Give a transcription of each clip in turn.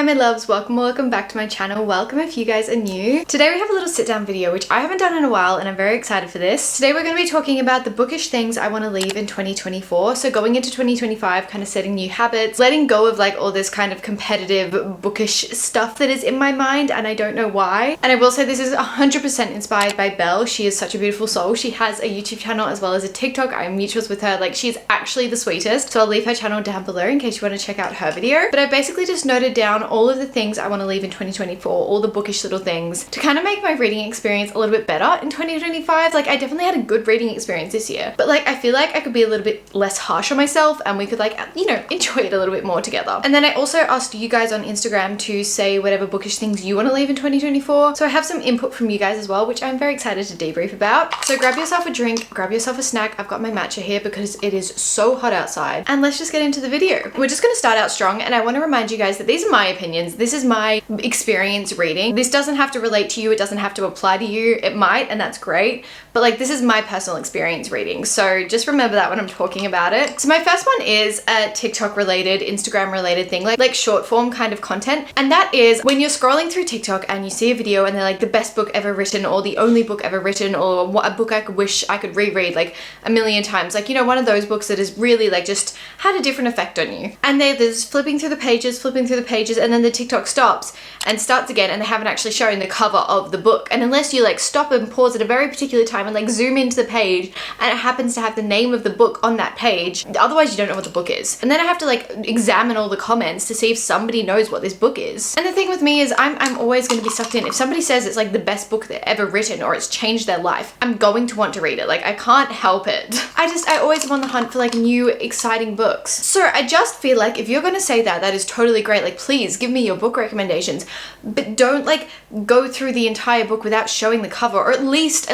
Hi my loves, welcome back to my channel. Welcome if you guys are new. Today we have a little sit down video which I haven't done in a while and I'm very excited for this. Today we're going to be talking about the bookish things I want to leave in 2024. So going into 2025, kind of setting new habits, letting go of like all this kind of competitive bookish stuff that is in my mind and I don't know why. And I will say this is 100% inspired by Belle. She is such a beautiful soul. She has a YouTube channel as well as a TikTok. I'm mutuals with her. Like she's actually the sweetest. So I'll leave her channel down below in case you want to check out her video. But I basically just noted down all of the things I want to leave in 2024, all the bookish little things to kind of make my reading experience a little bit better in 2025. Like I definitely had a good reading experience this year, but like I feel like I could be a little bit less harsh on myself and we could like, you know, enjoy it a little bit more together. And then I also asked you guys on Instagram to say whatever bookish things you want to leave in 2024. So I have some input from you guys as well, which I'm very excited to debrief about. So grab yourself a drink, grab yourself a snack. I've got my matcha here because it is so hot outside, and let's just get into the video. We're just going to start out strong, and I want to remind you guys that these are my opinions. This is my experience reading. This doesn't have to relate to you. It doesn't have to apply to you. It might, and that's great. But like, this is my personal experience reading. So just remember that when I'm talking about it. So my first one is a TikTok related, Instagram related thing, like short form kind of content. And that is when you're scrolling through TikTok and you see a video and they're like the best book ever written or the only book ever written or what a book I could wish I could reread like a million times. Like, you know, one of those books that has really like just had a different effect on you. And they're just flipping through the pages, and then the TikTok stops and starts again and they haven't actually shown the cover of the book. And unless you like stop and pause at a very particular time and like zoom into the page and it happens to have the name of the book on that page, otherwise you don't know what the book is. And then I have to like examine all the comments to see if somebody knows what this book is. And the thing with me is I'm always going to be sucked in. If somebody says it's like the best book they've ever written or it's changed their life, I'm going to want to read it. Like I can't help it. I always am on the hunt for like new exciting books. So I just feel like if you're going to say that is totally great. Like please give me your book recommendations, but don't like go through the entire book without showing the cover, or at least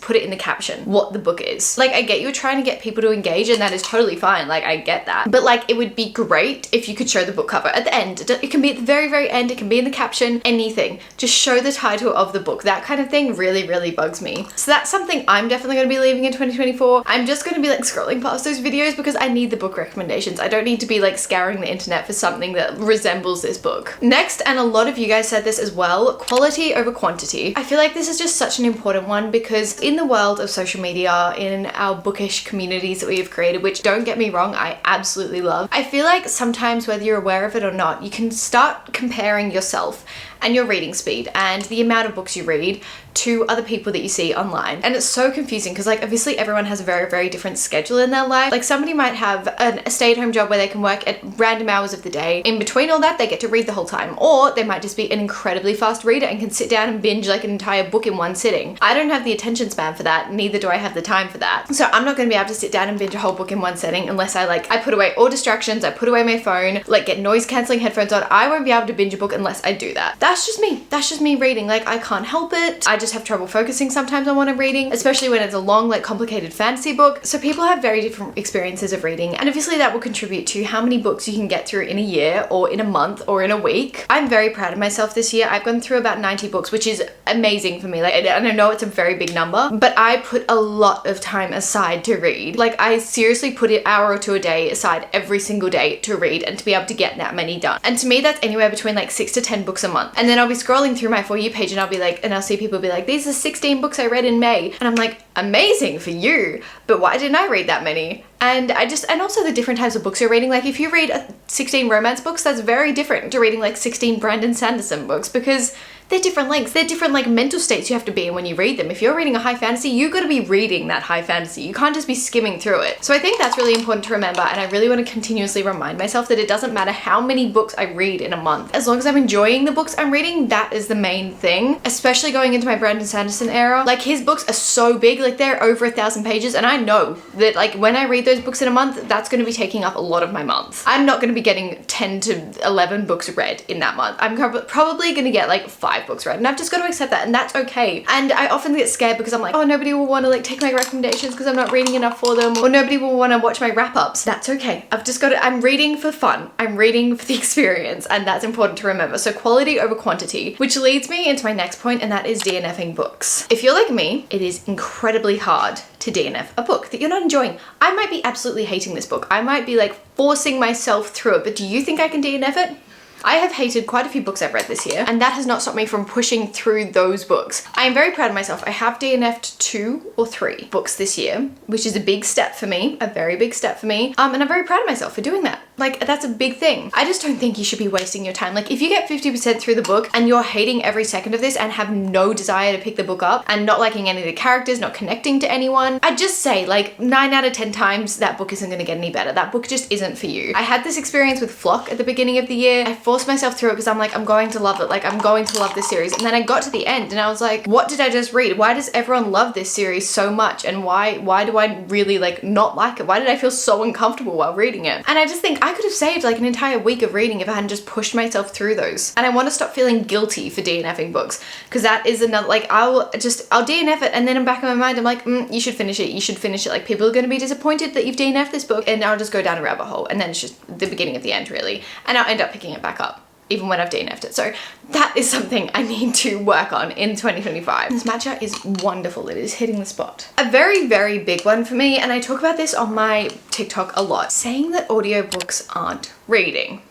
put it in the caption what the book is. Like I get you're trying to get people to engage and that is totally fine. Like I get that, but like it would be great if you could show the book cover at the end. It can be at the very end, it can be in the caption, anything. Just show the title of the book. That kind of thing really bugs me. So that's something I'm definitely going to be leaving in 2024. I'm just going to be like scrolling past those videos because I need the book recommendations. I don't need to be like scouring the internet for something that resembles this book. Next, and a lot of you guys said this as well, quality over quantity. I feel like this is just such an important one because in the world of social media, in our bookish communities that we have created, which don't get me wrong, I absolutely love, I feel like sometimes whether you're aware of it or not, you can start comparing yourself and your reading speed and the amount of books you read to other people that you see online. And it's so confusing because like obviously everyone has a very different schedule in their life. Like somebody might have a stay-at-home job where they can work at random hours of the day. In between all that, they get to read the whole time. Or they might just be an incredibly fast reader and can sit down and binge like an entire book in one sitting. I don't have the attention span for that, neither do I have the time for that. So I'm not going to be able to sit down and binge a whole book in one sitting unless I put away all distractions, I put away my phone, like get noise cancelling headphones on. I won't be able to binge a book unless I do that. That's just me reading. Like I can't help it. I just have trouble focusing sometimes on what I'm reading, especially when it's a long, like complicated fantasy book. So people have very different experiences of reading, and obviously that will contribute to how many books you can get through in a year or in a month or in a week. I'm very proud of myself this year. I've gone through about 90 books, which is amazing for me. Like, and I know it's a very big number, but I put a lot of time aside to read. Like I seriously put an hour or two a day aside every single day to read and to be able to get that many done. And to me, that's anywhere between like 6 to 10 books a month. And then I'll be scrolling through my For You page and I'll be like, and I'll see people be like, these are 16 books I read in May. And I'm like, amazing for you, but why didn't I read that many? And also the different types of books you're reading. Like if you read 16 romance books, that's very different to reading like 16 Brandon Sanderson books because they're different lengths. They're different like mental states you have to be in when you read them. If you're reading a high fantasy, you got to be reading that high fantasy. You can't just be skimming through it. So I think that's really important to remember, and I really want to continuously remind myself that it doesn't matter how many books I read in a month. As long as I'm enjoying the books I'm reading, that is the main thing. Especially going into my Brandon Sanderson era. Like his books are so big, like they're over 1,000 pages, and I know that like when I read those books in a month, that's going to be taking up a lot of my month. I'm not going to be getting 10 to 11 books read in that month. I'm probably going to get like 5 books read, and I've just got to accept that, and that's okay. And I often get scared because I'm like, oh, nobody will want to like take my recommendations because I'm not reading enough for them, or nobody will want to watch my wrap-ups. That's okay. I'm reading for fun. I'm reading for the experience, and that's important to remember. So quality over quantity, which leads me into my next point, and that is DNFing books. If you're like me, it is incredibly hard to DNF a book that you're not enjoying. I might be absolutely hating this book. I might be like forcing myself through it, but do you think I can DNF it? I have hated quite a few books I've read this year, and that has not stopped me from pushing through those books. I am very proud of myself. I have DNF'd 2 or 3 books this year, which is a big step for me, a very big step for me. And I'm very proud of myself for doing that. Like, that's a big thing. I just don't think you should be wasting your time. Like, if you get 50% through the book and you're hating every second of this and have no desire to pick the book up and not liking any of the characters, not connecting to anyone, I'd just say, like, 9 out of 10 times that book isn't gonna get any better. That book just isn't for you. I had this experience with Flock at the beginning of the year. I forced myself through it because I'm like, I'm going to love it. Like, I'm going to love this series. And then I got to the end and I was like, what did I just read? Why does everyone love this series so much? And why do I really like not like it? Why did I feel so uncomfortable while reading it? And I just think I could have saved like an entire week of reading if I hadn't just pushed myself through those. And I want to stop feeling guilty for DNFing books, because that is another, like, I'll DNF it and then in the back of my mind I'm like, you should finish it, you should finish it. Like, people are going to be disappointed that you've DNF'd this book, and I'll just go down a rabbit hole, and then it's just the beginning of the end really, and I'll end up picking it back up even when I've DNF'd it. So that is something I need to work on in 2025. This matcha is wonderful. It is hitting the spot. A very, very big one for me, and I talk about this on my TikTok a lot, saying that audiobooks aren't reading.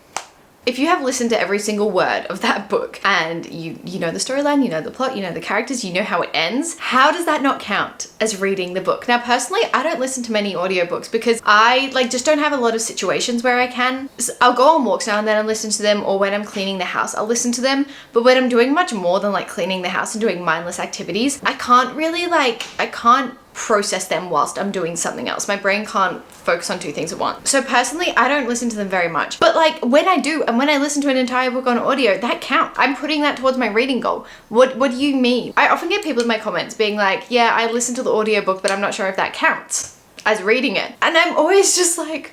If you have listened to every single word of that book and you know the storyline, you know the plot, you know the characters, you know how it ends, how does that not count as reading the book? Now, personally, I don't listen to many audiobooks because I just don't have a lot of situations where I can. So I'll go on walks now and then and listen to them, or when I'm cleaning the house, I'll listen to them. But when I'm doing much more than like cleaning the house and doing mindless activities, I can't really I can't process them whilst I'm doing something else. My brain can't focus on 2 things at once. So personally, I don't listen to them very much. But like when I do, and when I listen to an entire book on audio, that counts. I'm putting that towards my reading goal. What do you mean? I often get people in my comments being like, yeah, I listened to the audiobook, but I'm not sure if that counts as reading it. And I'm always just like,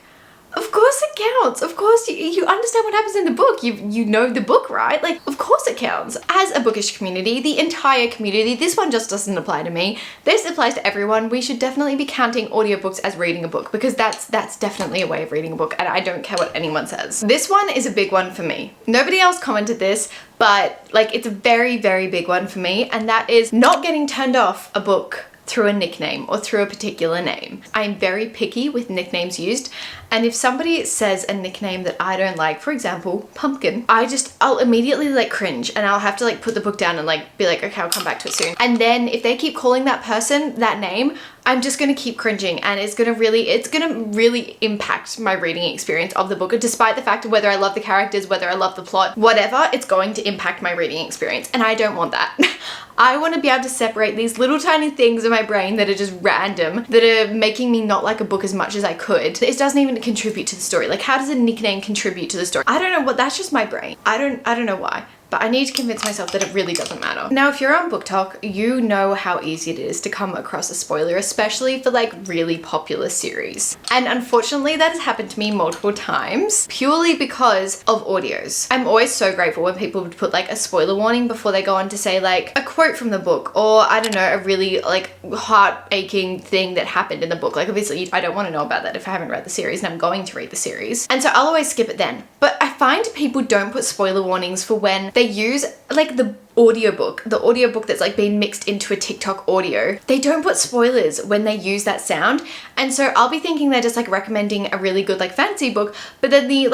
of course it counts. Of course you understand what happens in the book. You know the book, right? Like, of course it counts. As a bookish community, the entire community, this one just doesn't apply to me. This applies to everyone. We should definitely be counting audiobooks as reading a book, because that's definitely a way of reading a book, and I don't care what anyone says. This one is a big one for me. Nobody else commented this, but like, it's a very, very big one for me, and that is not getting turned off a book through a nickname or through a particular name. I'm very picky with nicknames used, and if somebody says a nickname that I don't like, for example, Pumpkin, I'll immediately like cringe, and I'll have to like put the book down and like be like, okay, I'll come back to it soon. And then if they keep calling that person that name, I'm just gonna keep cringing, and it's gonna really impact my reading experience of the book, despite the fact of whether I love the characters, whether I love the plot, whatever, it's going to impact my reading experience, and I don't want that. I want to be able to separate these little tiny things in my brain that are just random, that are making me not like a book as much as I could. It doesn't even contribute to the story. Like, how does a nickname contribute to the story? I don't know, what, that's just my brain. I don't know why. But I need to convince myself that it really doesn't matter. Now, if you're on Book Talk, you know how easy it is to come across a spoiler, especially for like really popular series. And unfortunately, that has happened to me multiple times, purely because of audios. I'm always so grateful when people would put like a spoiler warning before they go on to say like a quote from the book, or I don't know, a really like heart-aching thing that happened in the book. Like, obviously I don't want to know about that if I haven't read the series, and I'm going to read the series. And so I'll always skip it then. But I find people don't put spoiler warnings for when they use like the audiobook that's like being mixed into a TikTok audio. They don't put spoilers when they use that sound, and so I'll be thinking they're just like recommending a really good like fantasy book, but then the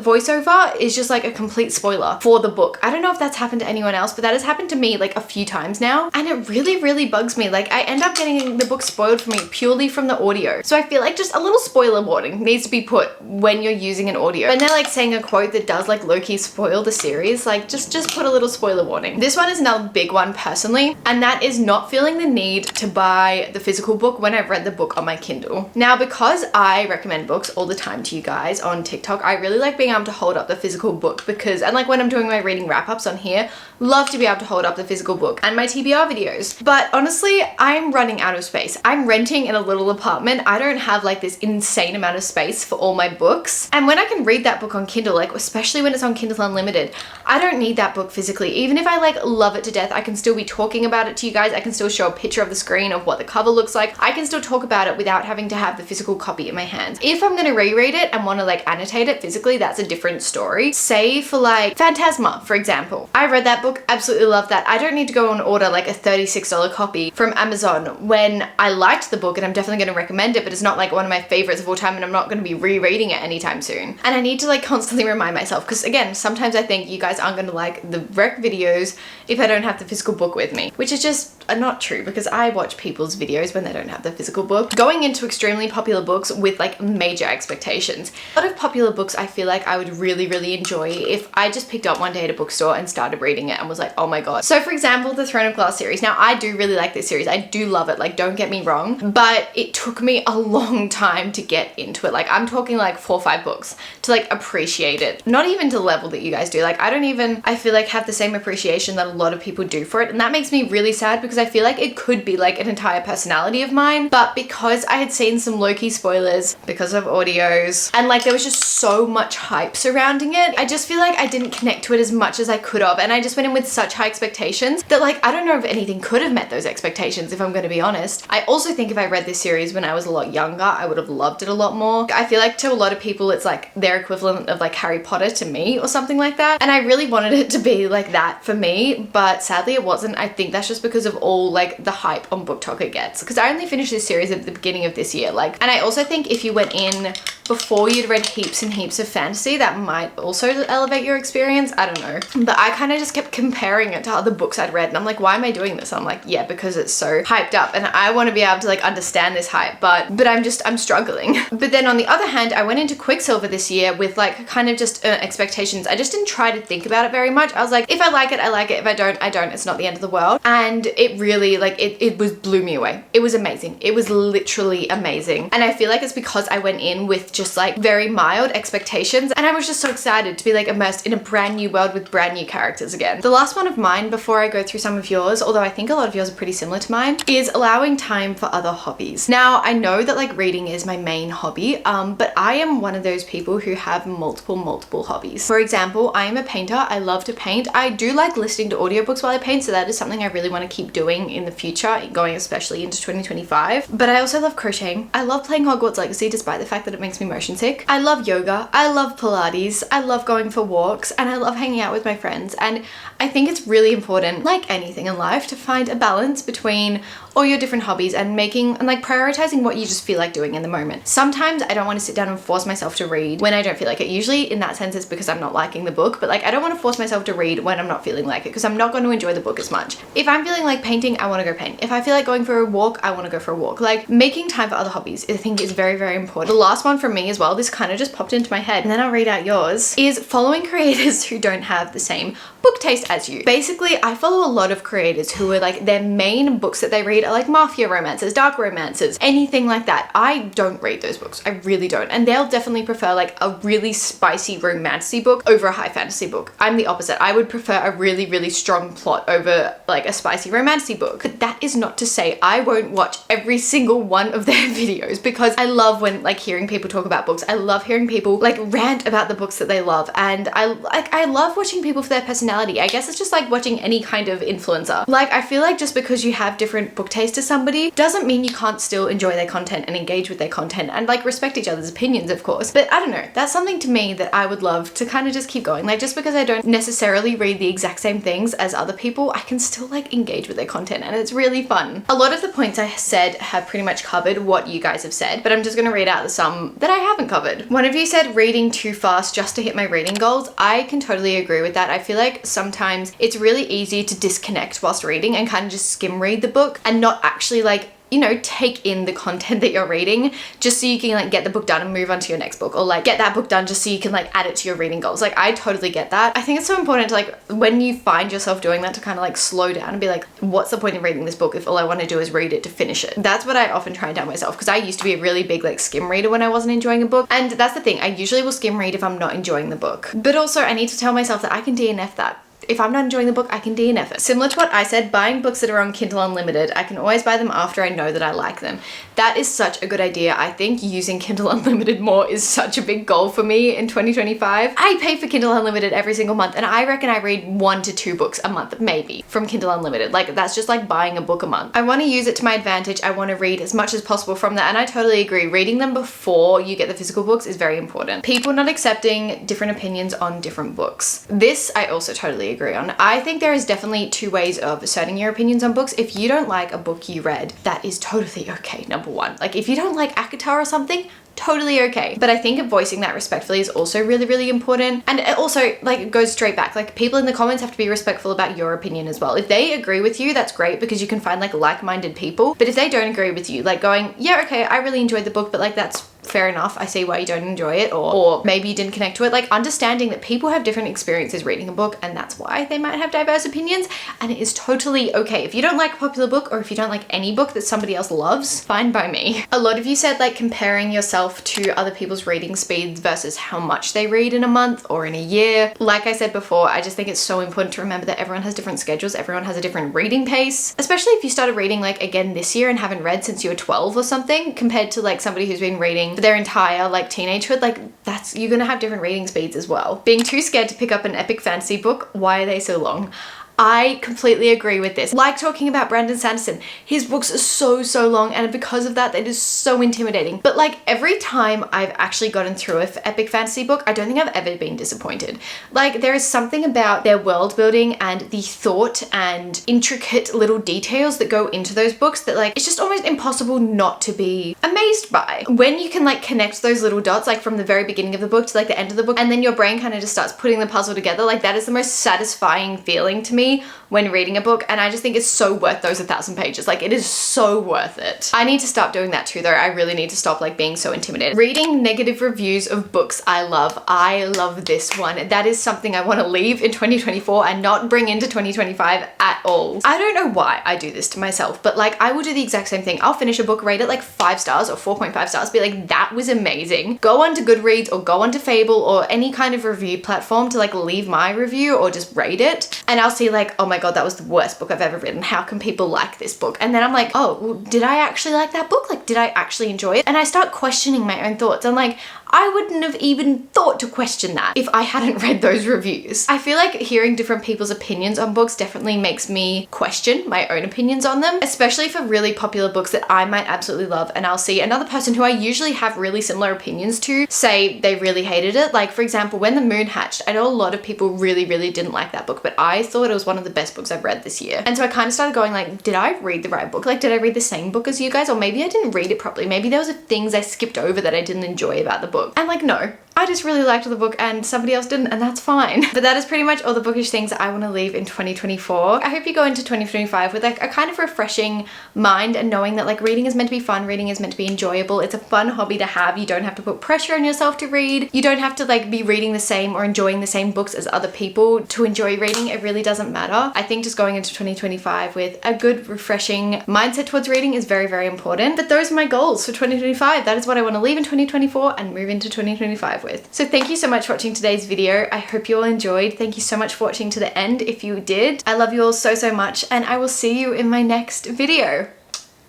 voiceover is just like a complete spoiler for the book. I don't know if that's happened to anyone else, but that has happened to me like a few times now, and it really bugs me. Like, I end up getting the book spoiled for me purely from the audio. So I feel like just a little spoiler warning needs to be put when you're using an audio. When they're like saying a quote that does like low-key spoil the series, like just put a little spoiler warning. This one is another big one personally, and that is not feeling the need to buy the physical book when I've read the book on my Kindle. Now, because I recommend books all the time to you guys on TikTok, I really like being able to hold up the physical book, because, and like when I'm doing my reading wrap-ups on here, love to be able to hold up the physical book and my TBR videos. But honestly, I'm running out of space. I'm renting in a little apartment. I don't have like this insane amount of space for all my books. And when I can read that book on Kindle, like especially when it's on Kindle Unlimited, I don't need that book physically. Even if I like like love it to death. I can still be talking about it to you guys. I can still show a picture of the screen of what the cover looks like. I can still talk about it without having to have the physical copy in my hands. If I'm gonna reread it and want to like annotate it physically, that's a different story. Say for like Phantasma, for example. I read that book, absolutely loved that. I don't need to go and order like a $36 copy from Amazon when I liked the book, and I'm definitely going to recommend it, but it's not like one of my favorites of all time, and I'm not going to be rereading it anytime soon. And I need to like constantly remind myself, because again, sometimes I think you guys aren't going to like the rec videos if I don't have the physical book with me, which is just not true, because I watch people's videos when they don't have the physical book. Going into extremely popular books with like major expectations. A lot of popular books I feel like I would really enjoy if I just picked up one day at a bookstore and started reading it and was like, oh my god. So for example, the Throne of Glass series. Now I do really like this series. I do love it, like don't get me wrong, but it took me a long time to get into it. Like I'm talking like 4 or 5 books to like appreciate it. Not even to the level that you guys do. Like I feel like have the same appreciation that a lot of people do for it, and that makes me really sad, because I feel like it could be like an entire personality of mine, but because I had seen some low-key spoilers because of audios, and like there was just so much hype surrounding it, I just feel like I didn't connect to it as much as I could have, and I just went in with such high expectations that like I don't know if anything could have met those expectations, if I'm going to be honest. I also think if I read this series when I was a lot younger, I would have loved it a lot more. I feel like to a lot of people it's like their equivalent of like Harry Potter to me or something like that, and I really wanted it to be like that for me, but sadly it wasn't. I think that's just because of all like the hype on BookTok it gets, because I only finished this series at the beginning of this year, like, and I also think if you went in before you'd read heaps and heaps of fantasy, that might also elevate your experience. I don't know, but I kind of just kept comparing it to other books I'd read, and I'm like, why am I doing this? I'm like, yeah, because it's so hyped up and I want to be able to like understand this hype, but I'm struggling. But then on the other hand, I went into Quicksilver this year with like kind of just expectations. I just didn't try to think about it very much. I was like, if I like it, I like it. If I don't, I don't. It's not the end of the world. And it really like it blew me away. It was amazing. It was literally amazing. And I feel like it's because I went in with just like very mild expectations, and I was just so excited to be like immersed in a brand new world with brand new characters again. The last one of mine before I go through some of yours, although I think a lot of yours are pretty similar to mine, is allowing time for other hobbies. Now I know that like reading is my main hobby, but I am one of those people who have multiple hobbies. For example, I am a painter. I love to paint. I do like listening to audiobooks while I paint, so that is something I really want to keep doing in the future, going especially into 2025. But I also love crocheting. I love playing Hogwarts Legacy despite the fact that it makes me motion sick. I love yoga. I love Pilates. I love going for walks, and I love hanging out with my friends. And I think it's really important, like anything in life, to find a balance between all your different hobbies and making and like prioritizing what you just feel like doing in the moment. Sometimes I don't want to sit down and force myself to read when I don't feel like it. Usually in that sense it's because I'm not liking the book, but like I don't want to force myself to read when I'm not feeling like it, because I'm not going to enjoy the book as much. If I'm feeling like painting, I want to go paint. If I feel like going for a walk, I want to go for a walk. Like making time for other hobbies, I think is very important. The last one from me as well, this kind of just popped into my head and then I'll read out yours, is following creators who don't have the same book taste as you. Basically, I follow a lot of creators who are like, their main books that they read are like mafia romances, dark romances, anything like that. I don't read those books. I really don't. And they'll definitely prefer like a really spicy romantic book over a high fantasy book. I'm the opposite. I would prefer a really strong plot over like a spicy romantic book. But that is not to say I won't watch every single one of their videos, because I love when like hearing people talk about books. I love hearing people like rant about the books that they love, and I love watching people for their personality. I guess it's just like watching any kind of influencer. Like I feel like just because you have different book taste to somebody doesn't mean you can't still enjoy their content and engage with their content and like respect each other's opinions, of course. But I don't know, that's something to me that I would love to kind of just keep going. Like just because I don't necessarily read the exact same things as other people, I can still like engage with their content, and it's really fun. A lot of the points I said have pretty much covered what you guys have said, but I'm just going to read out the some that I haven't covered. One of you said reading too fast just to hit my reading goals. I can totally agree with that. I feel like sometimes it's really easy to disconnect whilst reading and kind of just skim read the book and not actually like, you know, take in the content that you're reading just so you can like get the book done and move on to your next book, or like get that book done just so you can like add it to your reading goals. Like I totally get that. I think it's so important to like, when you find yourself doing that, to kind of like slow down and be like, what's the point in reading this book if all I want to do is read it to finish it? That's what I often try and tell myself, because I used to be a really big like skim reader when I wasn't enjoying a book, and that's the thing, I usually will skim read if I'm not enjoying the book. But also I need to tell myself that I can DNF that. if I'm not enjoying the book, I can DNF it. Similar to what I said, buying books that are on Kindle Unlimited, I can always buy them after I know that I like them. That is such a good idea. I think using Kindle Unlimited more is such a big goal for me in 2025. I pay for Kindle Unlimited every single month, and I reckon I read 1 to 2 books a month, maybe, from Kindle Unlimited. Like, that's just like buying a book a month. I want to use it to my advantage. I want to read as much as possible from that, and I totally agree. Reading them before you get the physical books is very important. People not accepting different opinions on different books. This I also totally agree on. I think there is definitely 2 ways of asserting your opinions on books. If you don't like a book you read, that is totally okay, number one. Like, if you don't like Akatar or something, totally okay. But I think voicing that respectfully is also really, really important. And it also, like, it goes straight back. Like, people in the comments have to be respectful about your opinion as well. If they agree with you, that's great, because you can find like like-minded people. But if they don't agree with you, like going, yeah, okay, I really enjoyed the book, but like, that's fair enough, I see why you don't enjoy it, or maybe you didn't connect to it. Like, understanding that people have different experiences reading a book, and that's why they might have diverse opinions, and it is totally okay. If you don't like a popular book, or if you don't like any book that somebody else loves, fine by me. A lot of you said like comparing yourself to other people's reading speeds versus how much they read in a month or in a year. Like I said before, I just think it's so important to remember that everyone has different schedules, everyone has a different reading pace, especially if you started reading like again this year and haven't read since you were 12 or something, compared to like somebody who's been reading for their entire like teenagehood. Like, that's, you're gonna have different reading speeds as well. Being too scared to pick up an epic fantasy book, why are they so long? I completely agree with this. Like talking about Brandon Sanderson, his books are so long, and because of that, they're just so intimidating. But like, every time I've actually gotten through an epic fantasy book, I don't think I've ever been disappointed. Like, there is something about their world building and the thought and intricate little details that go into those books that like, it's just almost impossible not to be amazed by. When you can like connect those little dots, like from the very beginning of the book to like the end of the book, and then your brain kind of just starts putting the puzzle together, like that is the most satisfying feeling to me when reading a book, and I just think it's so worth those 1,000 pages. Like, it is so worth it. I need to stop doing that too though. I really need to stop like being so intimidated. Reading negative reviews of books, I love this one. That is something I want to leave in 2024 and not bring into 2025 at all. I don't know why I do this to myself, but like, I will do the exact same thing. I'll finish a book, rate it like 5 stars or 4.5 stars, be like, that was amazing. Go onto Goodreads or go onto Fable or any kind of review platform to like leave my review or just rate it, and I'll see like, oh my god, that was the worst book I've ever written. How can people like this book? And then I'm like, oh, well, did I actually like that book? Like, did I actually enjoy it? And I start questioning my own thoughts. I'm like, I wouldn't have even thought to question that if I hadn't read those reviews. I feel like hearing different people's opinions on books definitely makes me question my own opinions on them, especially for really popular books that I might absolutely love, and I'll see another person who I usually have really similar opinions to say they really hated it. Like, for example, When the Moon Hatched, I know a lot of people really didn't like that book, but I thought it was one of the best books I've read this year. And so I kind of started going like, did I read the right book? Like, did I read the same book as you guys? Or maybe I didn't read it properly. Maybe there was things I skipped over that I didn't enjoy about the book. And like, no, I just really liked the book and somebody else didn't, and that's fine. But that is pretty much all the bookish things I want to leave in 2024. I hope you go into 2025 with like a kind of refreshing mind and knowing that like reading is meant to be fun, reading is meant to be enjoyable. It's a fun hobby to have. You don't have to put pressure on yourself to read. You don't have to like be reading the same or enjoying the same books as other people to enjoy reading. It really doesn't matter. I think just going into 2025 with a good, refreshing mindset towards reading is very important. But those are my goals for 2025. That is what I want to leave in 2024 and move into 2025 with. So thank you so much for watching today's video. I hope you all enjoyed. Thank you so much for watching to the end if you did. I love you all so much, and I will see you in my next video.